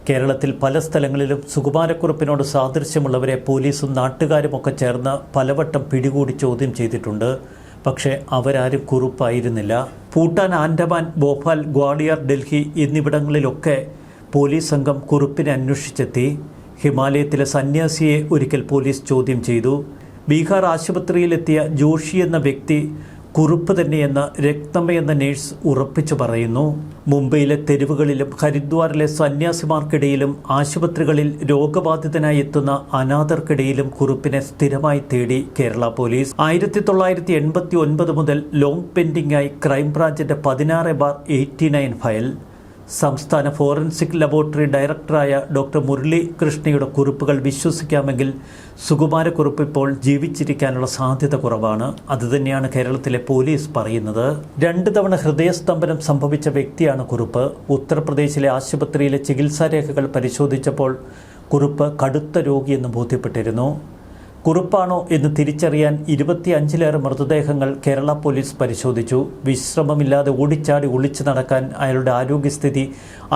കേരളത്തിൽ പല സ്ഥലങ്ങളിലും സുകുമാരക്കുറുപ്പിനോട് സാദൃശ്യമുള്ളവരെ പോലീസും നാട്ടുകാരുമൊക്കെ ചേർന്ന് പലവട്ടം പിടികൂടി ചോദ്യം ചെയ്തിട്ടുണ്ട്. പക്ഷേ അവരാരും കുറുപ്പായിരുന്നില്ല. ഭൂട്ടാൻ, ആൻഡമാൻ, ഭോപ്പാൽ, ഗ്വാളിയർ, ഡൽഹി എന്നിവിടങ്ങളിലൊക്കെ പോലീസ് സംഘം കുറുപ്പിനെ അന്വേഷിച്ചെത്തി. ഹിമാലയത്തിലെ സന്യാസിയെ ഒരിക്കൽ പോലീസ് ചോദ്യം ചെയ്തു. ബീഹാർ ആശുപത്രിയിലെത്തിയ ജോഷി എന്ന വ്യക്തി കുറുപ്പ് തന്നെയെന്ന് രത്നമ്മ എന്ന നേഴ്സ് ഉറപ്പിച്ചു പറയുന്നു. മുംബൈയിലെ തെരുവുകളിലും ഹരിദ്വാറിലെ സന്യാസിമാർക്കിടയിലും ആശുപത്രികളിൽ രോഗബാധിതനായി എത്തുന്ന അനാഥർക്കിടയിലും കുറുപ്പിനെ സ്ഥിരമായി തേടി കേരള പോലീസ്. 1989 മുതൽ ലോങ് പെൻഡിംഗായി ക്രൈംബ്രാഞ്ചിന്റെ 16/89 ഫയൽ. സംസ്ഥാന ഫോറൻസിക് ലബോറട്ടറി ഡയറക്ടറായ ഡോക്ടർ മുരളി കൃഷ്ണയുടെ കുറിപ്പുകൾ വിശ്വസിക്കാമെങ്കിൽ സുകുമാരക്കുറുപ്പ് ഇപ്പോൾ ജീവിച്ചിരിക്കാനുള്ള സാധ്യത കുറവാണ്. അതുതന്നെയാണ് കേരളത്തിലെ പോലീസ് പറയുന്നത്. 2 തവണ ഹൃദയസ്തംഭനം സംഭവിച്ച വ്യക്തിയാണ് കുറുപ്പ്. ഉത്തർപ്രദേശിലെ ആശുപത്രിയിലെ ചികിത്സാരേഖകൾ പരിശോധിച്ചപ്പോൾ കുറുപ്പ് കടുത്ത രോഗിയെന്ന് ബോധ്യപ്പെട്ടിരുന്നു. കുറുപ്പാണോ എന്ന് തിരിച്ചറിയാൻ 25-ലേറെ മൃതദേഹങ്ങൾ കേരള പോലീസ് പരിശോധിച്ചു. വിശ്രമമില്ലാതെ ഓടിച്ചാടി ഒളിച്ചു നടക്കാൻ അയാളുടെ ആരോഗ്യസ്ഥിതി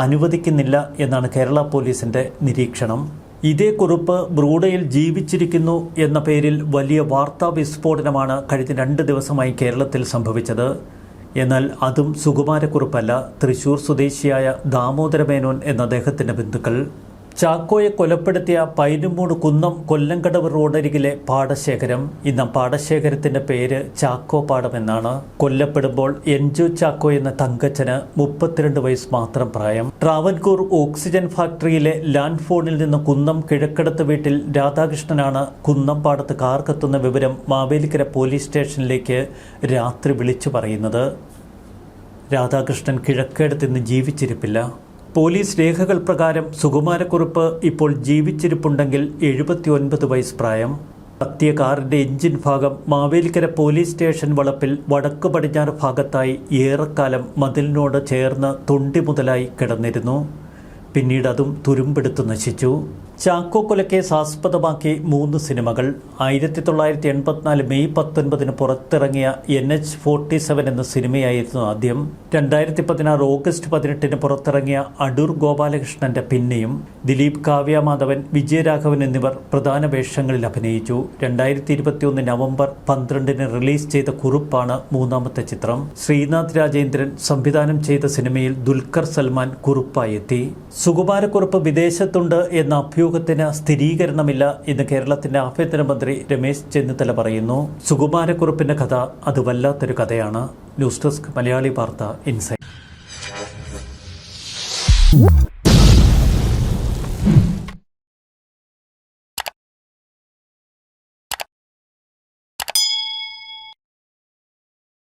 അനുവദിക്കുന്നില്ല എന്നാണ് കേരള പോലീസിന്റെ നിരീക്ഷണം. ഇതേ കുറുപ്പ് ബ്രൂഡയിൽ ജീവിച്ചിരിക്കുന്നു എന്ന പേരിൽ വലിയ വാർത്താ വിസ്ഫോടനമാണ് കഴിഞ്ഞ 2 ദിവസമായി കേരളത്തിൽ സംഭവിച്ചത്. എന്നാൽ അതും സുകുമാരക്കുറുപ്പല്ല, തൃശൂർ സ്വദേശിയായ ദാമോദരമേനോൻ എന്ന അദ്ദേഹത്തിൻ്റെ ബന്ധുക്കൾ. ചാക്കോയെ കൊലപ്പെടുത്തിയ പൈനുമൂട് കുന്നം കൊല്ലംകടവ് റോഡരികിലെ പാടശേഖരം. ഇന്ന് പാടശേഖരത്തിന്റെ പേര് ചാക്കോ പാടം എന്നാണ്. കൊല്ലപ്പെടുമ്പോൾ എൻജോ ചാക്കോ എന്ന തങ്കച്ചന് 32 വയസ്സ് മാത്രം പ്രായം. ട്രാവൻകൂർ ഓക്സിജൻ ഫാക്ടറിയിലെ ലാൻഡ് ഫോണിൽ നിന്ന് കുന്നം കിഴക്കടത്ത് വീട്ടിൽ രാധാകൃഷ്ണനാണ് കുന്നം പാടത്ത് കാർ കത്തുന്ന വിവരം മാവേലിക്കര പോലീസ് സ്റ്റേഷനിലേക്ക് രാത്രി വിളിച്ചു പറയുന്നത്. രാധാകൃഷ്ണൻ കിഴക്കേടത്ത് നിന്ന് ജീവിച്ചിരിപ്പില്ല. പോലീസ് രേഖകൾ പ്രകാരം സുകുമാരക്കുറുപ്പ് ഇപ്പോൾ ജീവിച്ചിരിപ്പുണ്ടെങ്കിൽ 79 വയസ്സ് പ്രായം. കത്തിയ കാറിന്റെ എഞ്ചിൻ ഭാഗം മാവേലിക്കര പോലീസ് സ്റ്റേഷൻ വളപ്പിൽ വടക്കു പടിഞ്ഞാറ് ഭാഗത്തായി ഏറെക്കാലം മതിലിനോട് ചേർന്ന് തൊണ്ടി മുതലായി കിടന്നിരുന്നു. പിന്നീട് അതും തുരുമ്പെടുത്ത് നശിച്ചു. ചാക്കോ കൊലക്കേസ് ആസ്പദമാക്കി 3 സിനിമകൾ. 1984 മെയ് 19 പുറത്തിറങ്ങിയ NH-47 എന്ന സിനിമയായിരുന്നു ആദ്യം. 2016 ഓഗസ്റ്റ് 18 പുറത്തിറങ്ങിയ അടൂർ ഗോപാലകൃഷ്ണന്റെ പിന്നെയും. ദിലീപ്, കാവ്യ മാധവൻ, വിജയരാഘവൻ എന്നിവർ പ്രധാന വേഷങ്ങളിൽ അഭിനയിച്ചു. 2021 നവംബർ 12 റിലീസ് ചെയ്ത കുറുപ്പാണ് 3ാമത്തെ ചിത്രം. ശ്രീനാഥ് രാജേന്ദ്രൻ സംവിധാനം ചെയ്ത സിനിമയിൽ ദുൽഖർ സൽമാൻ കുറുപ്പായി എത്തി. സുകുമാരക്കുറുപ്പ് വിദേശത്തുണ്ട് എന്ന അഭ്യൂഹത്തിന് സ്ഥിരീകരണമില്ല എന്ന് കേരളത്തിന്റെ ആഭ്യന്തരമന്ത്രി രമേശ് ചെന്നിത്തല പറയുന്നു. സുകുമാരക്കുറുപ്പിന്റെ കഥ അത് വല്ലാത്തൊരു കഥയാണ്. ന്യൂസ് ഡെസ്ക് മലയാളി വാർത്ത ഇൻസൈറ്റ്.